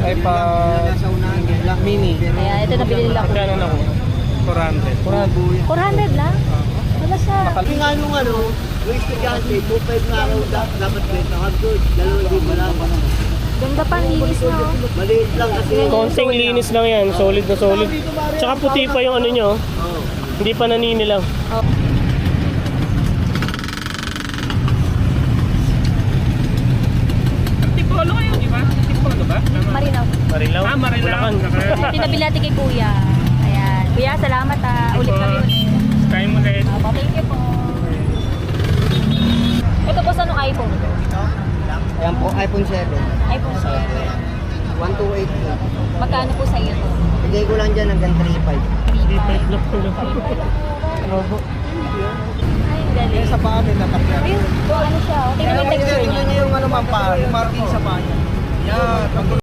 Ay pa mini. Kaya ito nabili nila ko. Magkano na ko? 400. 400 lang? Wala siya. Yung nga nung yung estudyante, 2.5 nga raw dapat benta. Hanggang 2,000 lang. Ganda pa, linis na. Oh. Maliit lang kasi. Konting linis lang yan, solid na solid. Tsaka puti pa yung ano nyo, Oo. hindi pa nanini lang. Oh. Tipolo kayo, di ba? Tipolo ba? Marinaw. Marilaw. Marilaw. Bulacan. Ito nabili natin kay Kuya. Ayan. Kuya, salamat ulit kami ulit. Time ulit. Thank you po. Ito po sa anong iPhone? Ayan po, iPhone 7. iPhone 7. 128 po. Magkano po sa iyo to? Bigay ko lang dyan hanggang 3.5. 3.5 lang po lang. Ay, galing. Sa paa din natakyan. Ayun, ano siya? Oh. Tingnan mo yung texture niya. Tingnan niyo yung ano ma'am pa, yung marking sa paa niya. Yan.